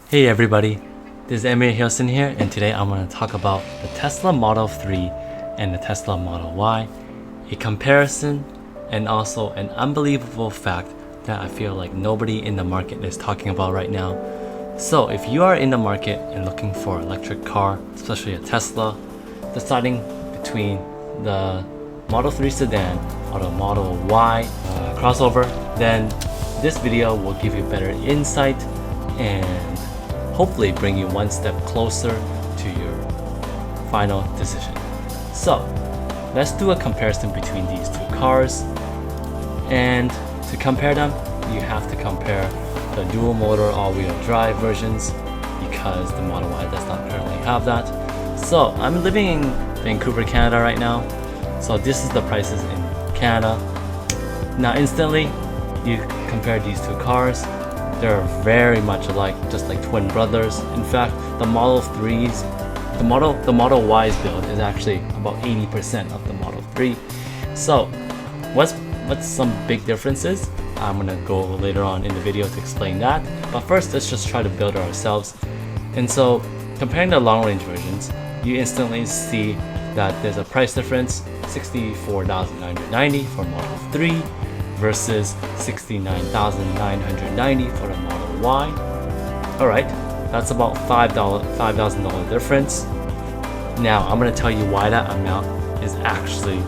Hey everybody, this is Emir Hilson here, and today I'm going to talk about the Tesla Model 3 and the Tesla Model Y, a comparison and also an unbelievable fact that I feel like nobody in the market is talking about right now. So if you are in the market and looking for an electric car, especially a Tesla, deciding between the Model 3 sedan or the Model Y crossover, then this video will give you better insight and hopefully bring you one step closer to your final decision. So let's do a comparison between these two cars, and to compare them you have to compare the dual motor all-wheel drive versions because the Model Y does not currently have that. So I'm living in Vancouver, Canada right now, so this is the prices in Canada. Now instantly you compare these two cars, they're very much alike, just like twin brothers. In fact, the Model 3's, the Model Y's build is actually about 80% of the Model 3. So what's some big differences? I'm gonna go later on in the video to explain that. But first, let's just try to build it ourselves. And so comparing the long range versions, you instantly see that there's a price difference, $64,990 for Model 3 versus $69,990 for the Model Y. Alright, that's about $5,000 difference. Now I'm going to tell you why that amount is actually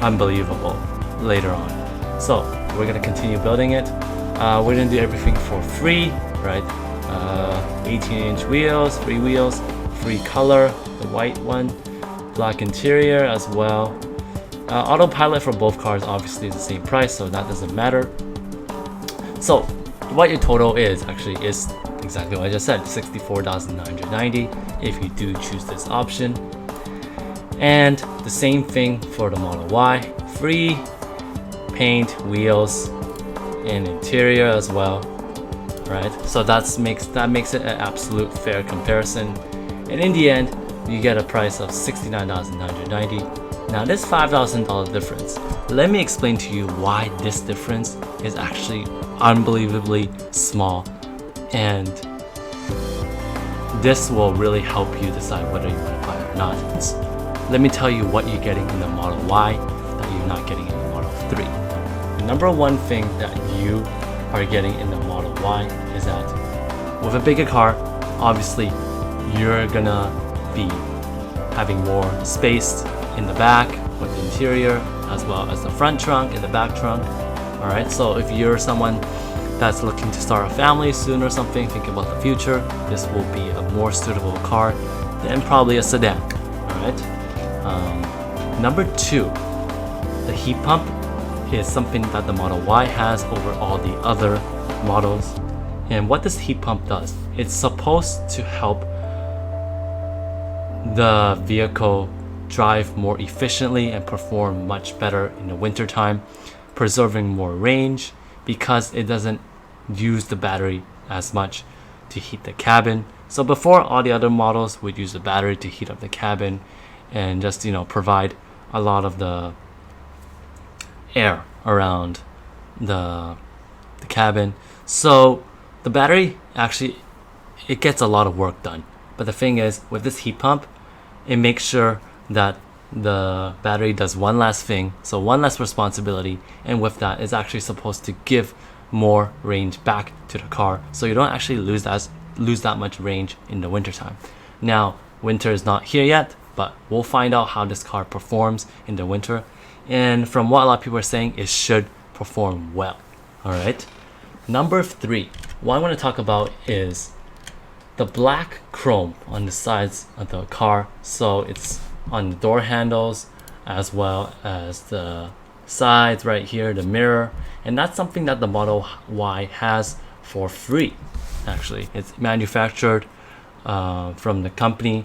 unbelievable later on. So we're going to continue building it. We're going to do everything for free, right? 18-inch wheels, free color, the white one, black interior as well. Autopilot for both cars obviously is the same price, so that doesn't matter. So what your total is actually is exactly what I just said, $64,990 if you do choose this option. And the same thing for the Model Y, free paint, wheels, and interior as well, right? So that makes it an absolute fair comparison. And in the end, you get a price of $69,990. Now this $5,000 difference, let me explain to you why this difference is actually unbelievably small, and this will really help you decide whether you want to buy it or not. Let me tell you what you're getting in the Model Y that you're not getting in the Model 3. The number one thing that you are getting in the Model Y is that with a bigger car, obviously you're gonna be having more space in the back with the interior as well as the front trunk and the back trunk. Alright, so if you're someone that's looking to start a family soon or something, thinking about the future, this will be a more suitable car than probably a sedan. Alright. Number two, the heat pump is something that the Model Y has over all the other models. And what this heat pump does, it's supposed to help the vehicle drive more efficiently and perform much better in the wintertime, preserving more range because it doesn't use the battery as much to heat the cabin. So before, all the other models would use the battery to heat up the cabin and just provide a lot of the air around the cabin. So the battery actually, it gets a lot of work done. But the thing is, with this heat pump, it makes sure that the battery does one last thing, so one less responsibility, and with that it's actually supposed to give more range back to the car, so you don't actually lose that much range in the wintertime. Now winter is not here yet, but we'll find out how this car performs in the winter, and from what a lot of people are saying, it should perform well. Alright, number three, what I want to talk about is the black chrome on the sides of the car. So it's on the door handles as well as the sides right here, the mirror, and that's something that the Model Y has for free. Actually, it's manufactured from the company,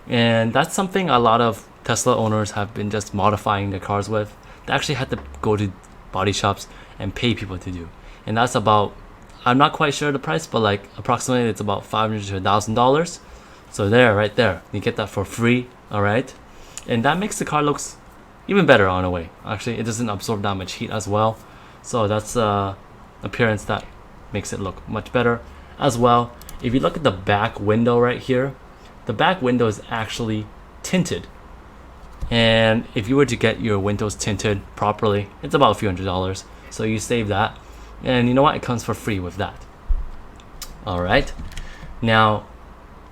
and that's something a lot of Tesla owners have been just modifying their cars with. They actually had to go to body shops and pay people to do, and that's about, I'm not quite sure the price, but like approximately it's about $500 to $1,000. So right there, you get that for free. All right, and that makes the car looks even better on a way. Actually, it doesn't absorb that much heat as well, so that's appearance that makes it look much better as well. If you look at the back window right here, the back window is actually tinted. And if you were to get your windows tinted properly, it's about a few $100s. So you save that. And you know what? It comes for free with that. Alright. Now,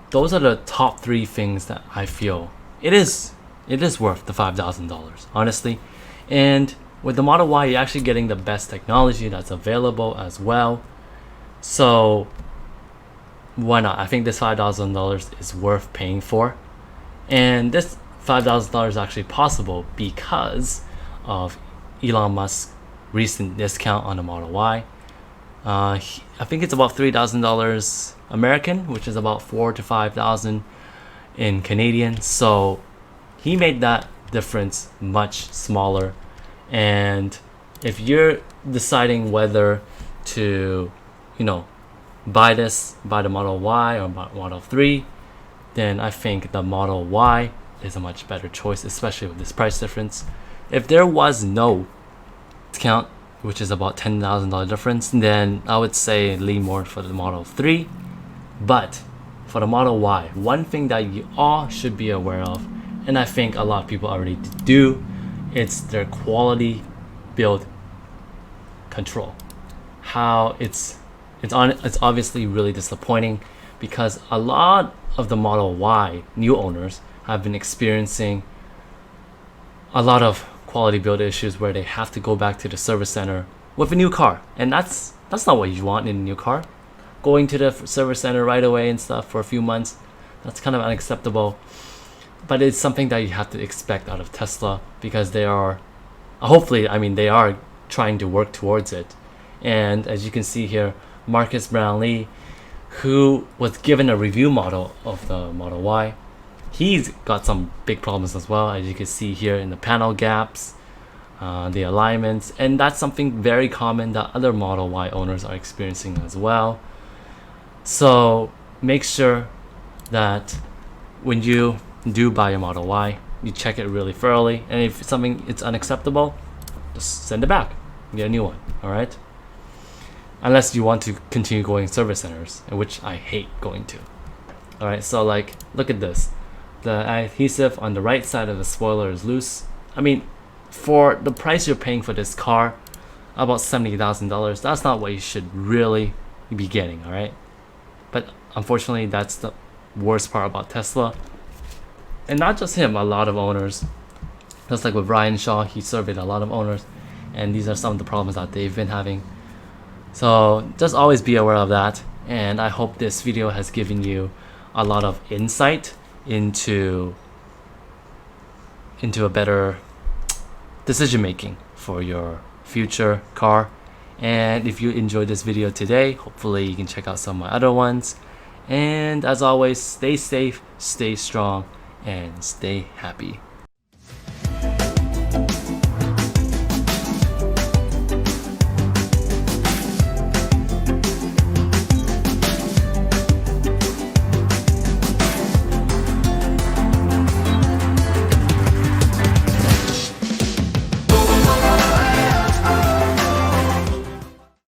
those are the top 3 things that I feel it is worth the $5,000, honestly. And with the Model Y, you're actually getting the best technology that's available as well. So why not? I think this $5,000 is worth paying for. And this $5,000 is actually possible because of Elon Musk's recent discount on the Model Y. I think it's about $3,000 American, which is about $4,000 to $5,000 in Canadian. So he made that difference much smaller. And if you're deciding whether to, buy the Model Y or Model 3, then I think the Model Y is a much better choice, especially with this price difference. If there was no discount, which is about $10,000 difference, then I would say lean more for the Model 3. But for the Model Y, one thing that you all should be aware of, and I think a lot of people already do, it's their quality build control. How it's obviously really disappointing because a lot of the Model Y new owners have been experiencing a lot of quality build issues where they have to go back to the service center with a new car, and that's not what you want in a new car. Going to the service center right away and stuff for a few months, that's kind of unacceptable. But it's something that you have to expect out of Tesla because they are they are trying to work towards it. And as you can see here, Marcus Brownlee, who was given a review model of the Model Y, he's got some big problems as well, as you can see here in the panel gaps, the alignments, and that's something very common that other Model Y owners are experiencing as well. So make sure that when you do buy a Model Y, you check it really thoroughly, and if something it's unacceptable, just send it back, get a new one. All right, unless you want to continue going service centers, which I hate going to. All right, so look at this. The adhesive on the right side of the spoiler is loose. I mean, for the price you're paying for this car, about $70,000, that's not what you should really be getting. All right, but unfortunately, that's the worst part about Tesla. And not just him, a lot of owners, just like with Ryan Shaw, he surveyed a lot of owners, and these are some of the problems that they've been having. So just always be aware of that, and I hope this video has given you a lot of insight into a better decision making for your future car. And if you enjoyed this video today, hopefully you can check out some of my other ones. And as always, stay safe, stay strong, and stay happy.